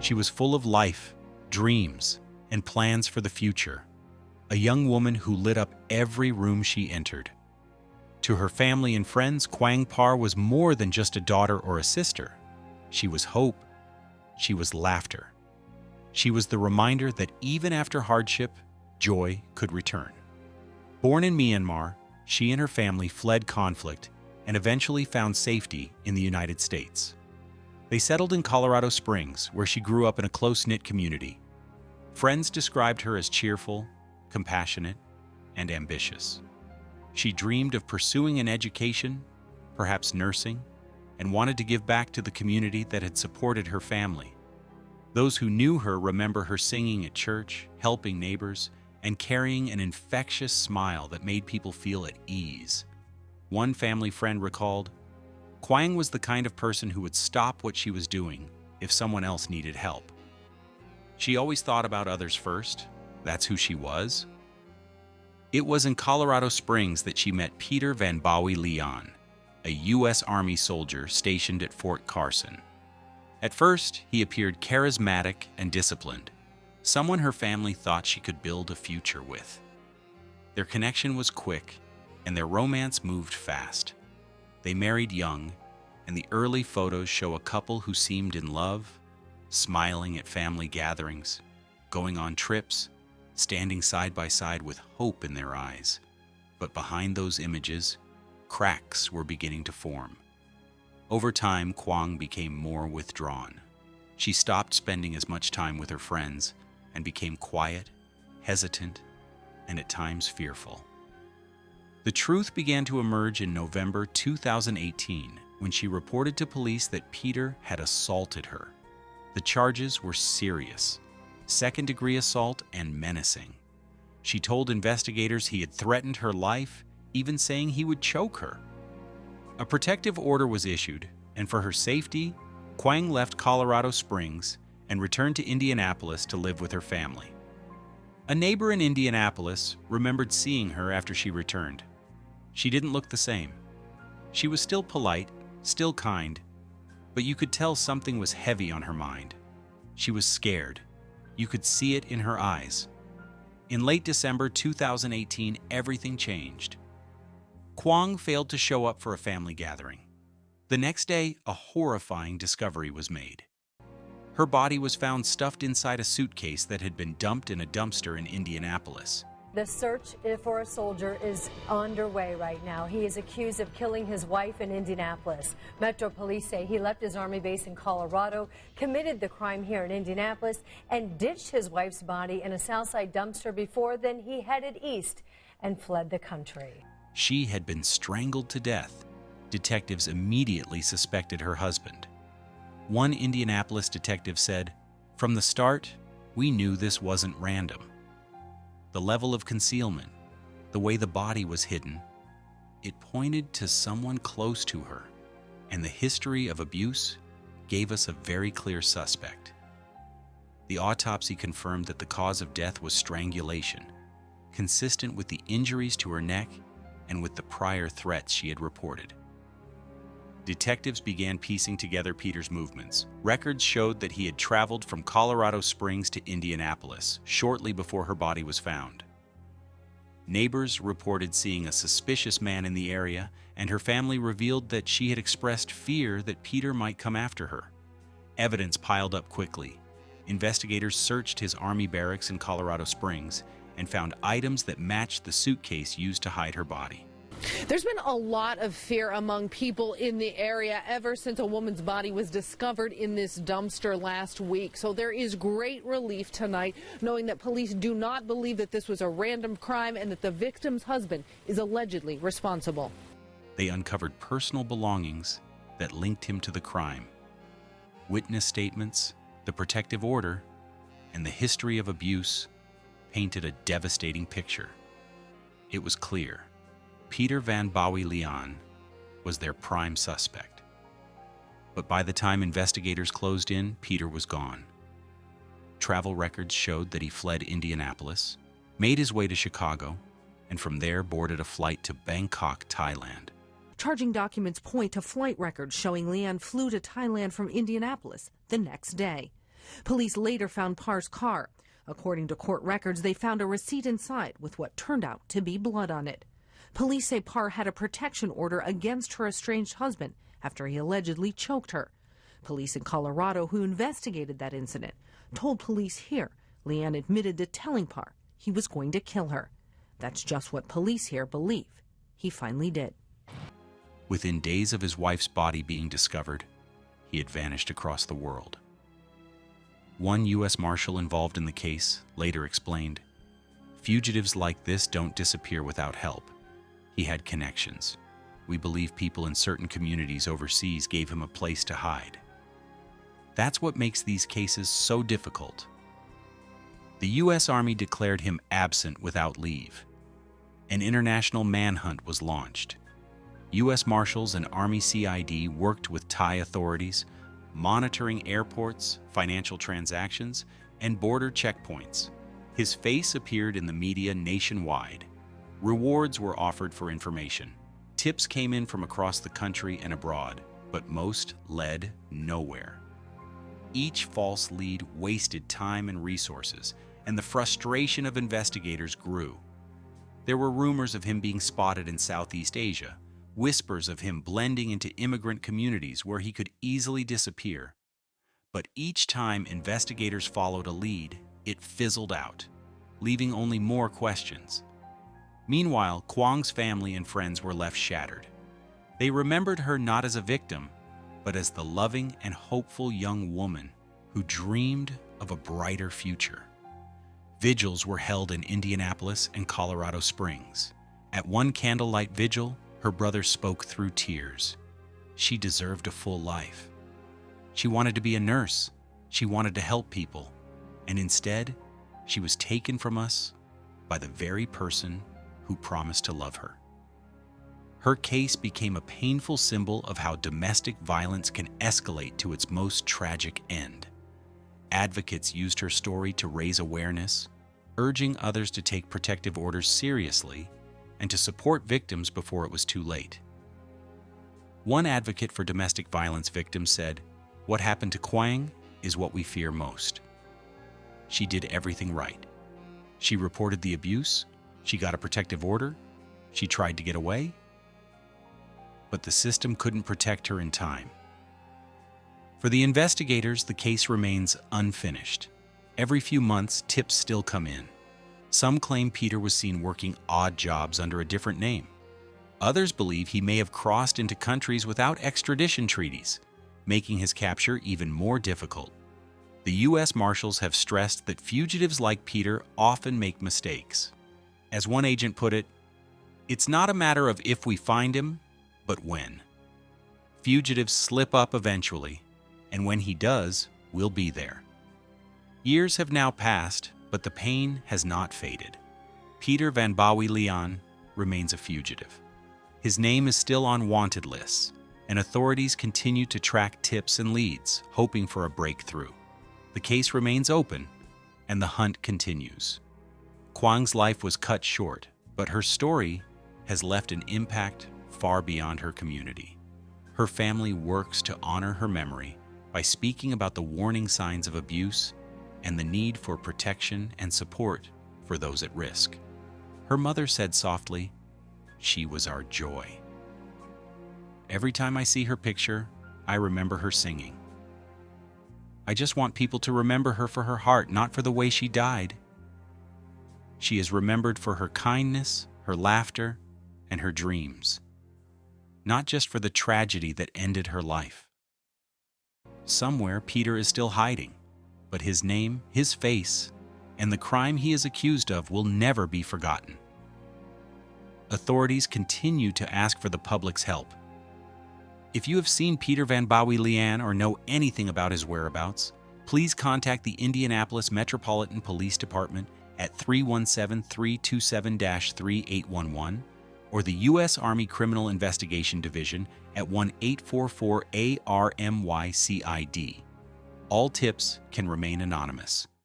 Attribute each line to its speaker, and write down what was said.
Speaker 1: She was full of life, dreams, and plans for the future. A young woman who lit up every room she entered. To her family and friends, Quang Par was more than just a daughter or a sister. She was hope. She was laughter. She was the reminder that even after hardship, joy could return. Born in Myanmar, she and her family fled conflict and eventually found safety in the United States. They settled in Colorado Springs, where she grew up in a close-knit community. Friends described her as cheerful, compassionate, and ambitious. She dreamed of pursuing an education, perhaps nursing, and wanted to give back to the community that had supported her family. Those who knew her remember her singing at church, helping neighbors, and carrying an infectious smile that made people feel at ease. One family friend recalled, "Quang was the kind of person who would stop what she was doing if someone else needed help. She always thought about others first. That's who she was." It was in Colorado Springs that she met Peter Van Bowie Leon, a U.S. Army soldier stationed at Fort Carson. At first, he appeared charismatic and disciplined, someone her family thought she could build a future with. Their connection was quick, and their romance moved fast. They married young, and the early photos show a couple who seemed in love, smiling at family gatherings, going on trips, standing side by side with hope in their eyes. But behind those images, cracks were beginning to form. Over time, Quang became more withdrawn. She stopped spending as much time with her friends and became quiet, hesitant, and at times fearful. The truth began to emerge in November 2018 when she reported to police that Peter had assaulted her. The charges were serious: second-degree assault and menacing. She told investigators he had threatened her life, even saying he would choke her. A protective order was issued, and for her safety, Quang left Colorado Springs and returned to Indianapolis to live with her family. A neighbor in Indianapolis remembered seeing her after she returned. She didn't look the same. She was still polite, still kind, but you could tell something was heavy on her mind. She was scared. You could see it in her eyes. In late December 2018, everything changed. Quang failed to show up for a family gathering. The next day, a horrifying discovery was made. Her body was found stuffed inside a suitcase that had been dumped in a dumpster in Indianapolis.
Speaker 2: The search for a soldier is underway right now. He is accused of killing his wife in Indianapolis. Metro Police say he left his Army base in Colorado, committed the crime here in Indianapolis, and ditched his wife's body in a Southside dumpster before then he headed east and fled the country.
Speaker 1: She had been strangled to death. Detectives immediately suspected her husband. One Indianapolis detective said, "From the start, we knew this wasn't random. The level of concealment, the way the body was hidden, it pointed to someone close to her, and the history of abuse gave us a very clear suspect." The autopsy confirmed that the cause of death was strangulation, consistent with the injuries to her neck and with the prior threats she had reported. Detectives began piecing together Peter's movements. Records showed that he had traveled from Colorado Springs to Indianapolis shortly before her body was found. Neighbors reported seeing a suspicious man in the area, and her family revealed that she had expressed fear that Peter might come after her. Evidence piled up quickly. Investigators searched his Army barracks in Colorado Springs and found items that matched the suitcase used to hide her body.
Speaker 3: There's been a lot of fear among people in the area ever since a woman's body was discovered in this dumpster last week. So there is great relief tonight knowing that police do not believe that this was a random crime and that the victim's husband is allegedly responsible.
Speaker 1: They uncovered personal belongings that linked him to the crime. Witness statements, the protective order, and the history of abuse painted a devastating picture. It was clear Peter Van Bowie Leon was their prime suspect. But by the time investigators closed in, Peter was gone. Travel records showed that he fled Indianapolis, made his way to Chicago, and from there boarded a flight to Bangkok, Thailand.
Speaker 4: Charging documents point to flight records showing Leon flew to Thailand from Indianapolis the next day.
Speaker 3: Police later found Parr's car. According to court records, they found a receipt inside with what turned out to be blood on it. Police say Parr had a protection order against her estranged husband after he allegedly choked her. Police in Colorado who investigated that incident told police here Leanne admitted to telling Parr he was going to kill her. That's just what police here believe he finally did.
Speaker 1: Within days of his wife's body being discovered, he had vanished across the world. One U.S. Marshal involved in the case later explained, "Fugitives like this don't disappear without help. He had connections. We believe people in certain communities overseas gave him a place to hide." That's what makes these cases so difficult. The U.S. Army declared him absent without leave. An international manhunt was launched. U.S. Marshals and Army CID worked with Thai authorities, monitoring airports, financial transactions, and border checkpoints. His face appeared in the media nationwide. Rewards were offered for information. Tips came in from across the country and abroad, but most led nowhere. Each false lead wasted time and resources, and the frustration of investigators grew. There were rumors of him being spotted in Southeast Asia, whispers of him blending into immigrant communities where he could easily disappear. But each time investigators followed a lead, it fizzled out, leaving only more questions. Meanwhile, Kwang's family and friends were left shattered. They remembered her not as a victim, but as the loving and hopeful young woman who dreamed of a brighter future. Vigils were held in Indianapolis and Colorado Springs. At one candlelight vigil, her brother spoke through tears. She deserved a full life. She wanted to be a nurse. She wanted to help people. And instead, she was taken from us by the very person who promised to love her. Her case became a painful symbol of how domestic violence can escalate to its most tragic end. Advocates used her story to raise awareness, urging others to take protective orders seriously and to support victims before it was too late. One advocate for domestic violence victims said, "What happened to Kwang is what we fear most." She did everything right. She reported the abuse, she got a protective order, she tried to get away, but the system couldn't protect her in time. For the investigators, the case remains unfinished. Every few months, tips still come in. Some claim Peter was seen working odd jobs under a different name. Others believe he may have crossed into countries without extradition treaties, making his capture even more difficult. The U.S. Marshals have stressed that fugitives like Peter often make mistakes. As one agent put it, "It's not a matter of if we find him, but when." Fugitives slip up eventually, and when he does, we'll be there. Years have now passed, but the pain has not faded. Peter Van Bawi Leon remains a fugitive. His name is still on wanted lists, and authorities continue to track tips and leads, hoping for a breakthrough. The case remains open, and the hunt continues. Kwang's life was cut short, but her story has left an impact far beyond her community. Her family works to honor her memory by speaking about the warning signs of abuse and the need for protection and support for those at risk. Her mother said softly, "She was our joy." Every time I see her picture, I remember her singing. I just want people to remember her for her heart, not for the way she died. She is remembered for her kindness, her laughter, and her dreams, not just for the tragedy that ended her life. Somewhere, Peter is still hiding, but his name, his face, and the crime he is accused of will never be forgotten. Authorities continue to ask for the public's help. If you have seen Peter Van Bawi Leon or know anything about his whereabouts, please contact the Indianapolis Metropolitan Police Department at 317-327-3811 or the U.S. Army Criminal Investigation Division at 1-844-ARMYCID. All tips can remain anonymous.